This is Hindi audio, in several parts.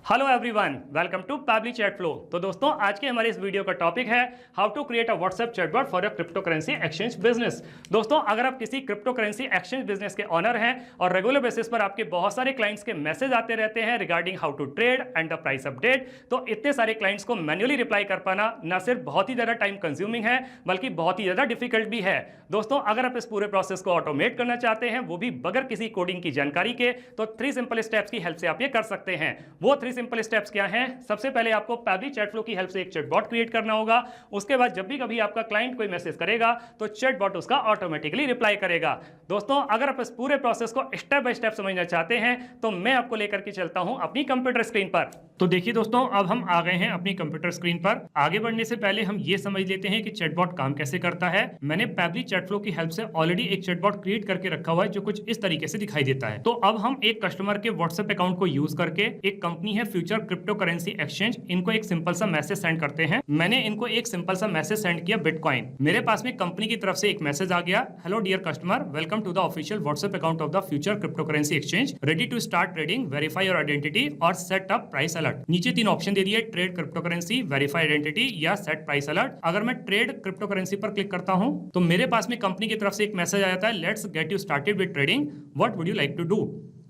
Hello everyone, welcome to Pabbly chat flow. तो दोस्तों, आज के हमारे इस वीडियो का टॉपिक है how to create a WhatsApp chatbot for your crypto currency exchange business. दोस्तों, अगर आप किसी क्रिप्टो करेंसी एक्सचेंज बिजनेस के ऑनर हैं और रेगुलर बेसिस पर आपके बहुत सारे क्लाइंट्स के मैसेज आते रहते हैं regarding how to trade and the price update, तो इतने सारे क्लाइंट्स को मैन्युअली रिप्लाई कर पाना न सिर्फ बहुत ही ज्यादा टाइम कंज्यूमिंग है बल्कि बहुत ही ज्यादा डिफिकल्ट भी है। दोस्तों, अगर आप इस पूरे प्रोसेस को ऑटोमेट करना चाहते हैं, वो भी बगैर किसी कोडिंग की जानकारी के, तो 3 सिंपल स्टेप्स की हेल्प से आप ये कर सकते हैं। वो 3 सिंपल स्टेप्स क्या हैं? सबसे पहले आपको पैबली चैट फ्लो की हेल्प से एक चैटबॉट क्रिएट करना होगा। उसके बाद जब भी कभी आपका क्लाइंट कोई मैसेज करेगा तो चैटबॉट उसका ऑटोमेटिकली रिप्लाई करेगा। दोस्तों, अगर आप इस पूरे प्रोसेस को स्टेप बाय स्टेप समझना चाहते हैं तो मैं आपको लेकर के चलता हूं अपनी कंप्यूटर स्क्रीन पर। तो देखिए दोस्तों, अब हम आ गए हैं अपनी कंप्यूटर स्क्रीन पर। आगे बढ़ने से पहले हम ये समझ लेते हैं कि चैटबॉट काम कैसे करता है। मैंने पैबली चैट फ्लो की हेल्प से ऑलरेडी एक चैटबॉट क्रिएट करके रखा हुआ है जो कुछ इस तरीके से दिखाई देता है। तो अब हम एक कस्टमर के व्हाट्सएप अकाउंट को यूज करके, एक कंपनी है फ्यूचर क्रिप्टो करेंसी एक्सचेंज, इनको एक सिंपल सा मैसेज सेंड करते हैं। मैंने इनको एक सिंपल सा मैसेज सेंड किया बिटकॉइन। मेरे पास में कंपनी की तरफ से एक मैसेज आ गया, hello dear customer, welcome to the official WhatsApp account of the future crypto currency exchange, ready to start trading, verify your identity और सेट अप प्राइस अलर्ट। नीचे 3 ऑप्शन दे दिए, trade crypto currency, verify identity या सेट प्राइस अलर्ट। अगर मैं ट्रेड क्रिप्टो करेंसी पर क्लिक करता हूं तो मेरे पास में कंपनी की तरफ से एक मैसेज आ जाता है, let's get you started with trading, what would you like to do.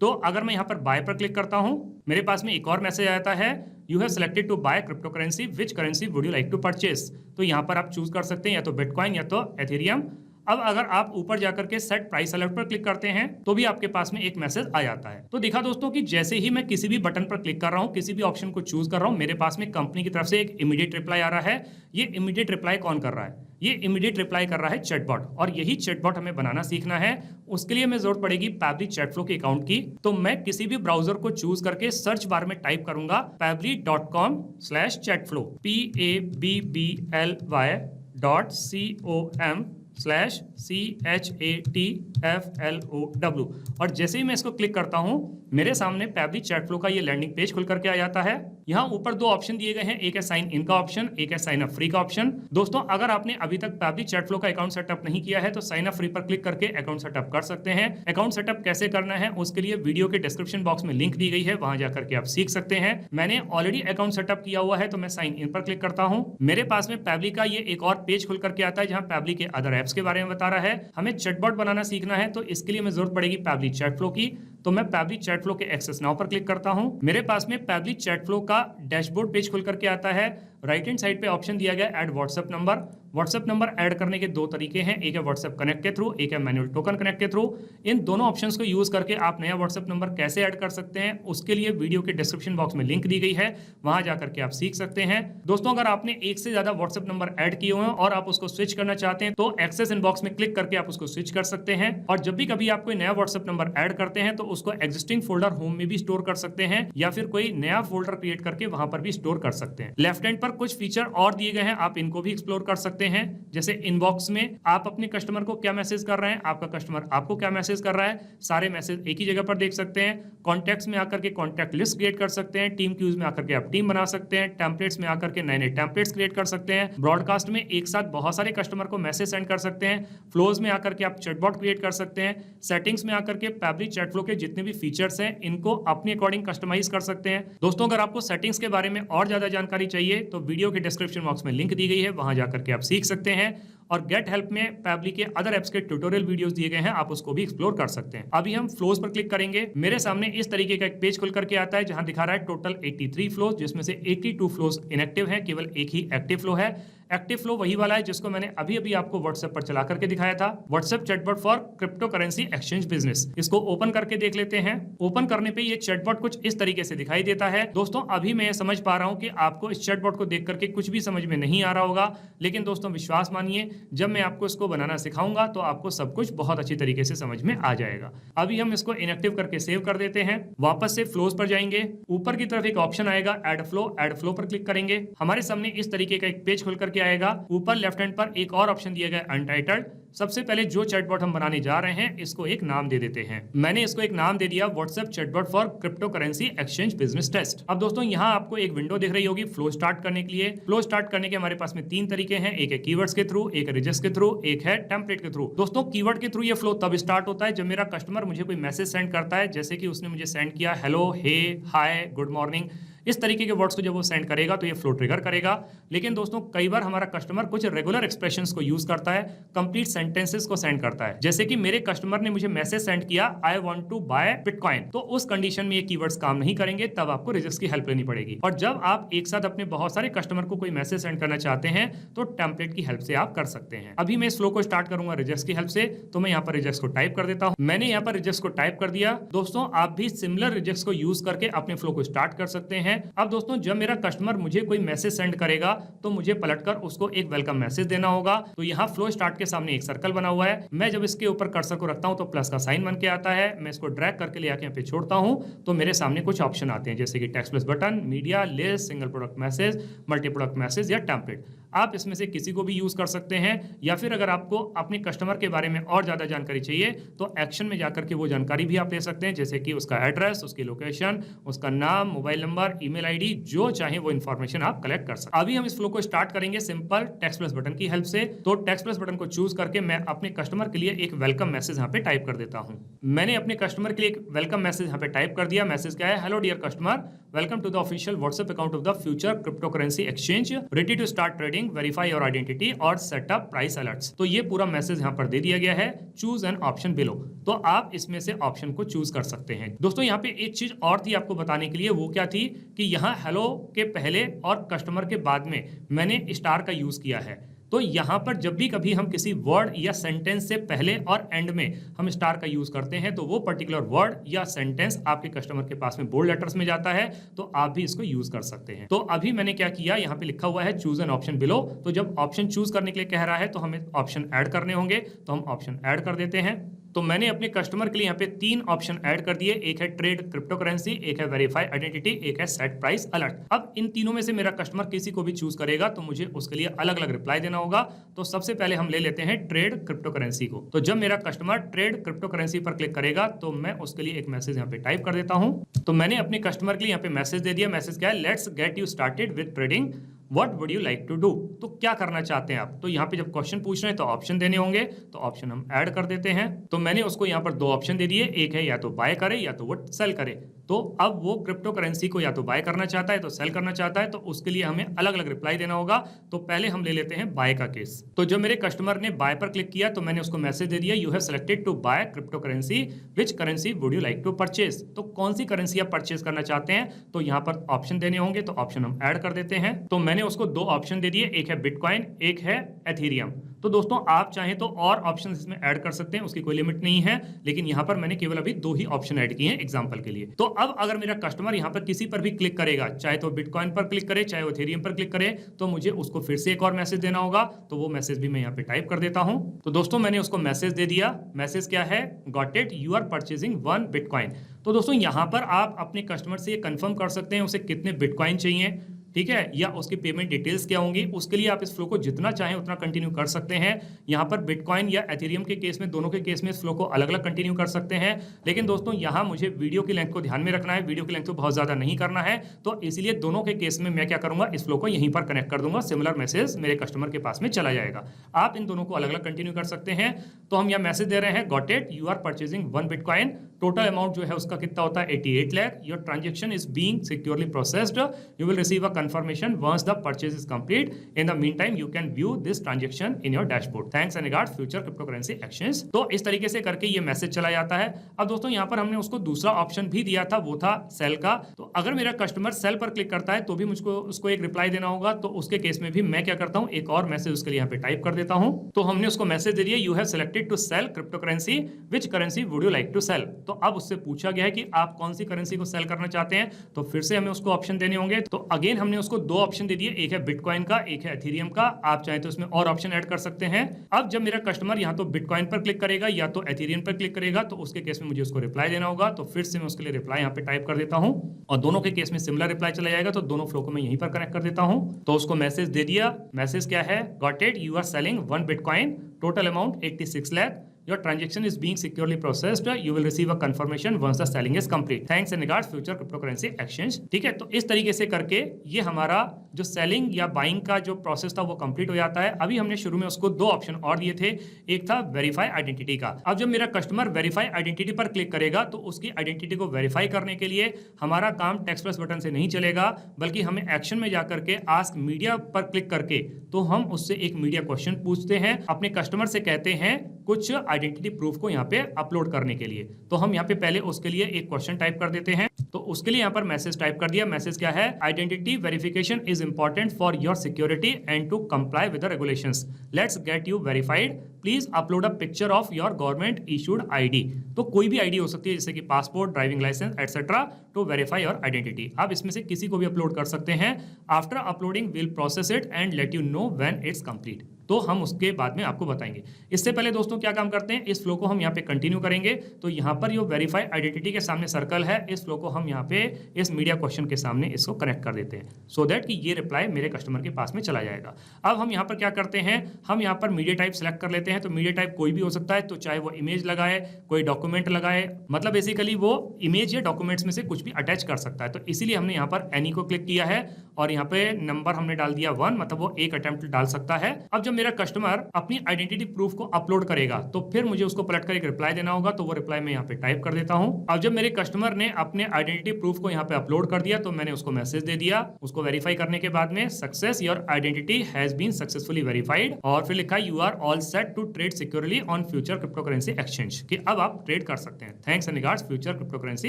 तो अगर मैं यहां पर बाय पर क्लिक करता हूं, मेरे पास में एक और मैसेज आता है, you have selected to buy crypto currency, which currency would you like to purchase. तो यहां पर आप चूज कर सकते हैं या तो बिटकॉइन या तो एथेरियम। अब अगर आप ऊपर जाकर के सेट प्राइस अलर्ट पर क्लिक करते हैं तो भी आपके पास में एक मैसेज आ जाता है। तो देखा दोस्तों कि जैसे ही मैं किसी भी बटन पर क्लिक कर रहा हूं, किसी भी ऑप्शन को चूज कर रहा हूं, मेरे पास में कंपनी की तरफ से एक इमीडिएट रिप्लाई आ रहा है। ये इमीडिएट रिप्लाई कौन कर रहा है? ये इमीडिएट रिप्लाई कर रहा है चैटबॉट, और यही चैटबॉट हमें बनाना सीखना है। उसके लिए हमें जरूरत पड़ेगी पैबली चैट फ्लो के अकाउंट की। तो मैं किसी भी ब्राउजर को चूज करके सर्च बार में टाइप करूंगा pably.com/chatflow, PABBY.com/CHATFLOW। और जैसे ही मैं इसको क्लिक करता हूं, मेरे सामने पैबली चैट फ्लो का ये लैंडिंग पेज खुल करके आ जाता है। यहाँ ऊपर 2 ऑप्शन दिए गए हैं, एक है साइन इन का ऑप्शन, एक है साइन अप फ्री का ऑप्शन। दोस्तों, अगर आपने अभी तक पैबली चैट फ्लो का अकाउंट सेटअप नहीं किया है तो साइन अप फ्री पर क्लिक करके अकाउंट सेटअप कर सकते हैं। अकाउंट सेटअप कैसे करना है उसके लिए वीडियो के डिस्क्रिप्शन बॉक्स में लिंक दी गई है, वहां जाकर के आप सीख सकते हैं। मैंने ऑलरेडी अकाउंट सेटअप किया हुआ है तो मैं साइन इन पर क्लिक करता हूं। मेरे पास में पैबली का ये एक और पेज खुल करके आता है जहां पैबली के अदर एप्स के बारे में बता रहा है। हमें चैटबॉट बनाना सीखना है तो इसके लिए हमें जरूरत पड़ेगी पैबली चैट फ्लो की। तो मैं पैबली चैट फ्लो के एक्सेस नाउ पर क्लिक करता हूं। मेरे पास में पैबली चैट फ्लो का डैशबोर्ड पेज खुल करके आता है। राइट हैंड साइड पे ऑप्शन दिया गया add WhatsApp number. WhatsApp number add करने के 2 तरीके हैं, एक है व्हाट्सएप कनेक्ट के थ्रू, एक है मैनुअल टोकन कनेक्ट के थ्रू। इन दोनों ऑप्शंस को यूज करके आप नया व्हाट्सएप नंबर कैसे ऐड कर सकते हैं उसके लिए वीडियो के डिस्क्रिप्शन बॉक्स में लिंक दी गई है, वहां जाकर के आप सीख सकते हैं। दोस्तों, अगर आपने एक से ज्यादा व्हाट्सएप नंबर ऐड किए हुए हैं और आप उसको स्विच करना चाहते हैं तो एक्सेस इनबॉक्स में क्लिक करके आप उसको स्विच कर सकते हैं। और जब भी कभी आप कोई नया व्हाट्सएप नंबर ऐड करते हैं तो उसको एग्जिस्टिंग फोल्डर होम में भी स्टोर कर सकते हैं या फिर कोई नया फोल्डर क्रिएट करके वहां पर भी स्टोर कर सकते हैं। लेफ्ट हैंड पर कुछ फीचर और दिए गए हैं, आप इनको भी एक्सप्लोर कर सकते हैं। जैसे इनबॉक्स में आप अपने कस्टमर को क्या मैसेज कर रहे हैं, आपका कस्टमर आपको क्या मैसेज कर रहा है, सारे मैसेज एक ही जगह पर देख सकते हैं। कॉन्टैक्ट्स में आकर के कॉन्टैक्ट लिस्ट क्रिएट कर सकते हैं। टीम क्यूज में आकर के आप टीम बना सकते हैं। टेम्पलेट्स में आकर के नए टेम्पलेट्स क्रिएट कर सकते हैं। ब्रॉडकास्ट में एक साथ बहुत सारे कस्टमर को मैसेज सेंड कर सकते हैं। फ्लोज में आकर के आप चैटबॉट क्रिएट कर सकते हैं। सेटिंग्स में आकर के पैबली चैट फ्लो के जितने भी फीचर्स हैं इनको अपने अकॉर्डिंग कस्टमाइज कर सकते हैं। दोस्तों, अगर आपको सेटिंग्स के बारे में और ज्यादा जानकारी चाहिए तो वीडियो के डिस्क्रिप्शन बॉक्स में लिंक दी गई है, वहां जाकर के आप सीख सकते हैं। और गेट हेल्प में पैबली के अदर एप्स के ट्यूटोरियल वीडियोस दिए गए हैं, आप उसको भी एक्सप्लोर कर सकते हैं। अभी हम फ्लोज पर क्लिक करेंगे। मेरे सामने इस तरीके का एक पेज खुल करके आता है जहां दिखा रहा है टोटल 83 फ्लोज, जिसमें से 82 फ्लोज इनएक्टिव है, केवल एक ही एक्टिव फ्लो है। एक्टिव फ्लो वही वाला है जिसको मैंने अभी अभी आपको व्हाट्सएप पर चला करके दिखाया था, WhatsApp chatbot for crypto currency exchange business. इसको ओपन करके देख लेते हैं। ओपन करने पे ये चैटबॉट कुछ इस तरीके से दिखाई देता है। दोस्तों, अभी मैं समझ पा रहा हूं कि आपको इस चैटबॉट को देख करके कुछ भी समझ में नहीं आ रहा होगा, लेकिन दोस्तों विश्वास मानिए, जब मैं आपको इसको बनाना सिखाऊंगा तो आपको सब कुछ बहुत अच्छी तरीके से समझ में आ जाएगा। अभी हम इसको इनएक्टिव करके सेव कर देते हैं। वापस से फ्लोज पर जाएंगे। ऊपर की तरफ एक ऑप्शन आएगा ऐड फ्लो पर क्लिक करेंगे। हमारे सामने इस तरीके का एक पेज खुल करके आएगा। ऊपर लेफ्ट हैंड पर एक और ऑप्शन दिया गया अनटाइटल्ड। सबसे पहले जो चैटबॉट हम बनाने जा रहे हैं इसको एक नाम दे देते हैं। मैंने इसको एक नाम दे दिया WhatsApp chatbot for crypto currency exchange business test. अब दोस्तों, यहाँ आपको एक विंडो दिख रही होगी फ्लो स्टार्ट करने के लिए। फ्लो स्टार्ट करने के हमारे पास में 3 तरीके हैं, एक है कीवर्ड्स के थ्रू, एक है रिजल्ट्स के थ्रू, एक है टेम्पलेट के थ्रू। दोस्तों, कीवर्ड के थ्रू ये फ्लो तब स्टार्ट होता है जब मेरा कस्टमर मुझे कोई मैसेज सेंड करता है, जैसे कि उसने मुझे सेंड किया हेलो, हे, हाय, गुड मॉर्निंग इस तरीके के वर्ड्स को जब वो सेंड करेगा तो ये फ्लो ट्रिगर करेगा। लेकिन दोस्तों कई बार हमारा कस्टमर कुछ रेगुलर एक्सप्रेशंस को यूज करता है, कंप्लीट सेंटेंसेस को सेंड करता है। जैसे कि मेरे कस्टमर ने मुझे मैसेज सेंड किया I want to buy bitcoin, तो उस कंडीशन में ये कीवर्ड्स काम नहीं करेंगे, तब आपको रिजक्स की हेल्प लेनी पड़ेगी। और जब आप एक साथ अपने बहुत सारे कस्टमर को कोई मैसेज सेंड करना चाहते हैं तो टेम्पलेट की हेल्प से आप कर सकते हैं। अभी मैं इस फ्लो को स्टार्ट करूंगा रिजक्स की हेल्प से, तो मैं यहाँ पर रिजक्स को टाइप कर देता हूँ। मैंने यहाँ पर रिजक्स को टाइप कर दिया। दोस्तों आप भी सिमिलर रिजक्स को यूज करके अपने फ्लो को स्टार्ट कर सकते हैं। अब दोस्तों जब मेरा कस्टमर मुझे कोई मैसेज सेंड करेगा तो मुझे पलटकर उसको एक वेलकम मैसेज देना होगा। तो यहाँ फ्लो स्टार्ट के सामने एक सर्कल बना हुआ है, मैं जब इसके ऊपर कर्सर को रखता हूँ तो प्लस का साइन बन के आता है। मैं इसको ड्रैग करके ले आके यहाँ पे छोड़ता हूँ तो मेरे सामने कुछ ऑप्शन आते हैं, जैसे कि text plus button, media, list, single product message, multi product message या टेम्पलेट। आप इसमें से किसी को भी यूज कर सकते हैं, या फिर अगर आपको अपने कस्टमर के बारे में और ज्यादा जानकारी चाहिए तो एक्शन में जाकर के वो जानकारी भी आप ले सकते हैं, जैसे कि उसका एड्रेस, उसकी लोकेशन, उसका नाम, मोबाइल नंबर, ईमेल आईडी, जो चाहे वो इन्फॉर्मेशन आप कलेक्ट कर सकते हैं। अभी हम इस फ्लो को स्टार्ट करेंगे सिंपल टेक्स्ट प्लस बटन की हेल्प से। तो टेक्स्ट प्लस बटन को चूज करके मैं अपने कस्टमर के लिए एक वेलकम मैसेज यहाँ पे टाइप कर देता हूँ। मैंने अपने कस्टमर के लिए एक वेलकम मैसेज यहाँ पे टाइप कर दिया। मैसेज क्या है, hello dear customer, welcome to the official WhatsApp account of the future cryptocurrency exchange, ready to start trading, verify your identity और सेट अप प्राइस अलर्ट्स। तो ये पूरा मैसेज यहाँ पर दे दिया गया है। चूज एन ऑप्शन बिलो, तो आप इसमें से ऑप्शन को चूज कर सकते हैं। दोस्तों यहाँ पे एक चीज और थी आपको बताने के लिए, वो क्या थी कि यहाँ हेलो के पहले और कस्टमर के बाद में मैंने स्टार का यूज किया है। तो यहाँ पर जब भी कभी हम किसी वर्ड या सेंटेंस से पहले और एंड में हम स्टार का यूज करते हैं तो वो पर्टिकुलर वर्ड या सेंटेंस आपके कस्टमर के पास में बोल्ड लेटर्स में जाता है, तो आप भी इसको यूज कर सकते हैं। तो अभी मैंने क्या किया, यहाँ पे लिखा हुआ है चूज एन ऑप्शन बिलो। तो जब ऑप्शन चूज करने के लिए कह रहा है तो हमें ऑप्शन ऐड करने होंगे, तो हम ऑप्शन ऐड कर देते हैं। तो मैंने अपने कस्टमर के लिए यहाँ पे 3 ऑप्शन ऐड कर दिए, एक है ट्रेड क्रिप्टो करेंसी, एक है वेरीफाई आइडेंटिटी, एक है सेट प्राइस अलर्ट। अब इन तीनों में से मेरा कस्टमर किसी को भी चूज करेगा तो मुझे उसके लिए अलग अलग रिप्लाई देना होगा। तो सबसे पहले हम ले लेते हैं ट्रेड क्रिप्टो करेंसी को। तो जब मेरा कस्टमर ट्रेड क्रिप्टो करेंसी पर क्लिक करेगा तो मैं उसके लिए एक मैसेज यहाँ पे टाइप कर देता हूँ। तो मैंने अपने कस्टमर के लिए यहाँ पे मैसेज दे दिया। मैसेज क्या है, let's get you started with trading, what would you like to do. तो क्या करना चाहते हैं आप। तो यहाँ पे जब क्वेश्चन पूछ रहे हैं तो ऑप्शन देने होंगे, तो ऑप्शन हम ऐड कर देते हैं। तो मैंने उसको यहाँ पर 2 ऑप्शन दे दिए, एक है या तो बाय करे या तो वो सेल करे। तो अब वो क्रिप्टो करेंसी को या तो बाय करना चाहता है तो सेल करना चाहता है, तो उसके लिए हमें अलग अलग रिप्लाई देना होगा। तो पहले हम ले लेते हैं बाय का केस। तो जब मेरे कस्टमर ने बाय पर क्लिक किया तो मैंने उसको मैसेज दे दिया, you have selected to buy crypto currency, which currency would you like to purchase. तो कौन सी करेंसी आप परचेज करना चाहते हैं, तो यहाँ पर ऑप्शन देने होंगे, तो ऑप्शन हम ऐड कर देते हैं। तो मैंने उसको 2 ऑप्शन दे दिए, एक है बिटकॉइन, एक है एथेरियम। तो दोस्तों आप चाहें तो और ऑप्शन इसमें ऐड कर सकते हैं, उसकी कोई लिमिट नहीं है, लेकिन यहाँ पर मैंने केवल अभी 2 ही ऑप्शन ऐड किए हैं एग्जांपल के लिए। तो अब अगर मेरा कस्टमर यहाँ पर किसी पर भी क्लिक करेगा, चाहे तो बिटकॉइन पर क्लिक करे चाहे एथेरियम पर क्लिक करे, तो मुझे उसको फिर से एक और मैसेज देना होगा। तो वो मैसेज भी मैं यहाँ पे टाइप कर देता हूँ। तो दोस्तों मैंने उसको मैसेज दे दिया। मैसेज क्या है, got it, you are purchasing 1 bitcoin. तो दोस्तों यहाँ पर आप अपने कस्टमर से ये कंफर्म कर सकते हैं उसे कितने बिटकॉइन चाहिए, ठीक है, या उसकी पेमेंट डिटेल्स क्या होंगी। उसके लिए आप इस फ्लो को जितना चाहें उतना कंटिन्यू कर सकते हैं। यहाँ पर बिटकॉइन या एथेरियम के केस में, दोनों के केस में इस फ्लो को अलग अलग कंटिन्यू कर सकते हैं। लेकिन दोस्तों यहाँ मुझे वीडियो की लेंथ को ध्यान में रखना है, वीडियो की लेंथ को बहुत ज्यादा नहीं करना है, तो इसलिए दोनों के केस में मैं क्या करूंगा, इस फ्लो को यहीं पर कनेक्ट कर दूंगा, सिमिलर मैसेज मेरे कस्टमर के पास में चला जाएगा। आप इन दोनों को अलग अलग कंटिन्यू कर सकते हैं। तो हम यहाँ मैसेज दे रहे हैं, got it, you are purchasing 1 bitcoin, total amount जो है उसका कितना होता है 88 lakh, your transaction is being securely processed, you will receive a confirmation once the purchase is complete. In the meantime, you can view this transaction in your dashboard. Thanks and regards, future cryptocurrency exchange. तो इस तरीके से करके ये मैसेज चला जाता है। अब दोस्तों यहाँ पर हमने उसको दूसरा ऑप्शन भी दिया था, वो था सेल का। तो अगर मेरा कस्टमर सेल पर क्लिक करता है तो भी मुझको उसको एक रिप्लाई देना होगा। तो उसके केस में भी मैं क्या करता हूँ, एक और मैसेज उसके लिए यहाँ पे टाइप कर देता हूँ। तो हमने उसको मैसेज दे दिया, you have selected to sell crypto currency, which currency would you like to sell. तो अब उससे पूछा गया है कि आप कौन सी करेंसी को सेल करना चाहते हैं, तो फिर से हमें उसको ऑप्शन देने होंगे। तो अगेन हमने उसको 2 ऑप्शन दे दिए, एक है बिटकॉइन का, एक है एथेरियम का। आप चाहें तो इसमें और ऑप्शन ऐड कर सकते हैं। अब जब मेरा कस्टमर यहाँ तो बिटकॉइन पर क्लिक करेगा या तो एथेरियम पर क्लिक करेगा, तो उसके केस में मुझे उसको रिप्लाई देना होगा। तो फिर से मैं उसके लिए रिप्लाई यहाँ पे टाइप कर देता हूँ, और दोनों के केस में सिमिलर रिप्लाई चला जाएगा। तो दोनों फ्लो को मैं यहीं पर कनेक्ट कर देता हूँ। तो उसको मैसेज दे दिया। मैसेज क्या है, got it, you are selling 1 bitcoin, total amount 86 lakh, your transaction is being securely processed, you will receive a confirmation once the selling is complete, thanks in regards future cryptocurrency exchange. ठीक है, तो इस तरीके से करके ये हमारा जो सेलिंग या बाइंग का जो प्रोसेस था वो कंप्लीट हो जाता है। अभी हमने शुरू में उसको दो ऑप्शन और दिए थे, एक था वेरीफाई आइडेंटिटी का। अब जब मेरा कस्टमर वेरीफाई आइडेंटिटी पर क्लिक करेगा तो उसकी आइडेंटिटी को वेरीफाई करने के लिए हमारा काम टेक्स्ट प्लस बटन से नहीं चलेगा, बल्कि हमें एक्शन में जाकर के आस्क मीडिया पर क्लिक करके तो हम उससे एक मीडिया क्वेश्चन पूछते हैं, अपने कस्टमर से कहते हैं कुछ आइडेंटिटी प्रूफ को यहाँ पे अपलोड करने के लिए। तो हम यहाँ पे पहले उसके लिए एक क्वेश्चन टाइप कर देते हैं। तो उसके लिए यहाँ पर मैसेज टाइप कर दिया। मैसेज क्या है? Identity verification is important for your security and to comply with the regulations, let's get you verified, please upload a picture of your government issued ID. तो कोई भी आईडी हो सकती है जैसे कि passport, driving licence etcetera to verify your identity. आप इसमें से किसी को भी अपलोड कर सकते हैं। After uploading will process it and let you know when it's complete. तो हम उसके बाद में आपको बताएंगे। इससे पहले दोस्तों क्या काम करते हैं, इस फ्लो को हम यहाँ पे कंटिन्यू करेंगे। तो यहाँ पर ये वेरीफाई आइडेंटिटी के सामने सर्कल है, इस फ्लो को हम यहाँ पे इस मीडिया क्वेश्चन के सामने इसको कनेक्ट कर देते हैं, सो दैट कि ये रिप्लाई मेरे कस्टमर के पास में चला जाएगा। अब हम यहाँ पर क्या करते हैं, हम यहाँ पर मीडिया टाइप सेलेक्ट कर लेते हैं। तो मीडिया टाइप कोई भी हो सकता है, तो चाहे वो इमेज लगाए, कोई डॉक्यूमेंट लगाए, मतलब बेसिकली वो इमेज या डॉक्यूमेंट्स में से कुछ भी अटैच कर सकता है। तो इसीलिए हमने यहाँ पर एनी को क्लिक किया है और यहाँ पे नंबर हमने डाल दिया 1, मतलब वो एक अटेम्प्ट डाल सकता है। अब जब मेरा कस्टमर अपनी आइडेंटिटी प्रूफ को अपलोड करेगा तो फिर मुझे उसको पलट कर एक रिप्लाई देना होगा। तो वो रिप्लाई मैं यहाँ पे टाइप कर देता हूँ। अब जब मेरे कस्टमर ने अपने आइडेंटिटी प्रूफ को यहाँ पे अपलोड कर दिया तो मैंने उसको मैसेज दे दिया। उसको वेरीफाई करने के बाद में success, your identity has been successfully verified, और फिर लिखा you are all set to trade securely on future cryptocurrency exchange, कि अब आप ट्रेड कर सकते हैं। Thanks and regards future cryptocurrency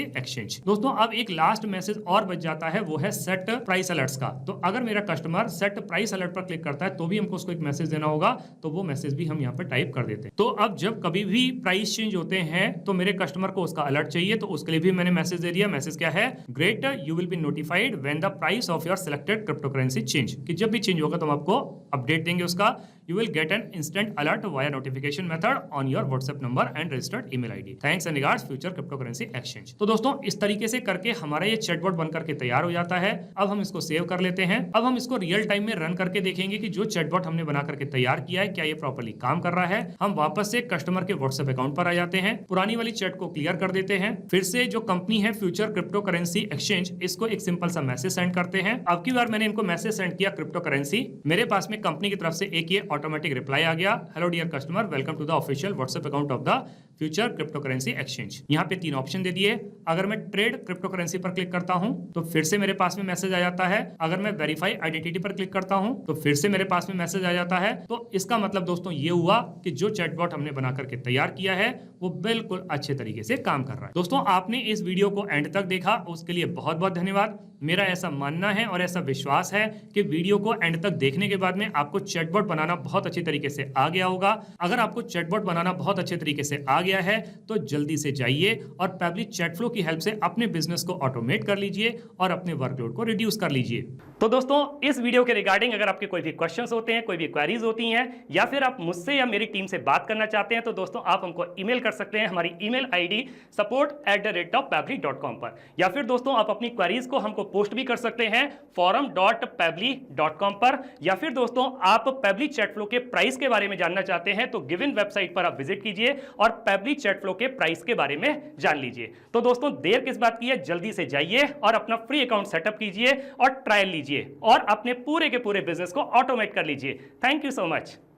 exchange. दोस्तों अब एक लास्ट मैसेज और बच जाता है, वो है सेट प्राइस अलर्ट्स का। तो अगर मेरा कस्टमर सेट प्राइस अलर्ट पर क्लिक करता है तो भी हमको उसको एक मैसेज देना होगा। तो वो मैसेज भी हम यहाँ पर टाइप कर देते हैं। तो अब जब कभी भी प्राइस चेंज होते हैं तो मेरे कस्टमर को उसका अलर्ट चाहिए, तो उसके लिए भी मैंने मैसेज दे दिया। मैसेज क्या है? Great, you will be notified when the price of your selected cryptocurrency change, कि जब भी चेंज होगा तो हम आपको अपडेट देंगे उसका। You will get an instant alert via notification method on your WhatsApp number and registered email ID. Thanks and regards Future Cryptocurrency Exchange। तो दोस्तों इस तरीके से करके हमारा ये चैटबॉट बनकर के तैयार हो जाता है। अब हम इसको सेव कर लेते हैं। अब हम इसको रियल टाइम में रन करके देखेंगे कि जो चैटबॉट हमने बना करके तैयार किया है क्या ये प्रॉपर्ली काम कर रहा है। हम वापस से कस्टमर के WhatsApp अकाउंट पर आ जाते हैं, पुरानी वाली चैट को क्लियर कर देते हैं। फिर से जो कंपनी है फ्यूचर क्रिप्टोकरेंसी एक्सचेंज, इसको एक सिंपल सा मैसेज सेंड करते हैं। अब की बार मैंने इनको मैसेज सेंड किया क्रिप्टोकरेंसी, मेरे पास में कंपनी की तरफ से एक ये ऑटोमेटिक रिप्लाई आ गया, hello dear customer, welcome to the official WhatsApp account of the future cryptocurrency exchange. यहाँ पे 3 ऑप्शन दे दिए। अगर मैं ट्रेड क्रिप्टोकरेंसी पर क्लिक करता हूँ तो फिर से मेरे पास में मैसेज आ जाता है। अगर मैं वेरीफाई आइडेंटिटी पर क्लिक करता हूँ तो फिर से मेरे पास में मैसेज आ जाता है। तो इसका मतलब दोस्तों ये हुआ कि जो चैटबॉट हमने बना करके तैयार किया है वो बिल्कुल अच्छे तरीके से काम कर रहा है। दोस्तों आपने इस वीडियो को एंड तक देखा, उसके लिए बहुत बहुत धन्यवाद। मेरा ऐसा मानना है और ऐसा विश्वास है कि वीडियो को एंड तक देखने के बाद में आपको चैटबॉट बनाना बहुत अच्छी तरीके से आ गया होगा। अगर आपको चैटबॉट बनाना बहुत अच्छे तरीके से आ गया है तो जल्दी से जाइए और पेबली चैटफ्लो की हेल्प से अपने बिजनेस को ऑटोमेट कर लीजिए और अपने वर्कलोड को रिड्यूस कर लीजिए। तो दोस्तों इस वीडियो के रिगार्डिंग अगर आपके कोई भी क्वेश्चंस होते हैं, कोई भी क्वेरीज होती हैं, या फिर आप मुझसे या मेरी टीम से बात करना चाहते हैं तो दोस्तों आप हमको ईमेल कर सकते हैं हमारी ईमेल आईडी support@pebly.com पर, या फिर दोस्तों आप अपनी क्वेरीज को हमको पोस्ट भी कर सकते हैं forum.pebly.com पर, या फिर दोस्तों आप पेबली चैटफ्लो के प्राइस के बारे में जानना चाहते हैं तो गिवन वेबसाइट पर आप विजिट कीजिए और पेबली चैटफ्लो के प्राइस के बारे में जान लीजिए। तो दोस्तों देर किस बात की है, जल्दी से जाइए और अपना फ्री अकाउंट सेटअप कीजिए और ट्रायल लीजिए और अपने पूरे के पूरे बिजनेस को ऑटोमेट कर लीजिए। Thank you so much.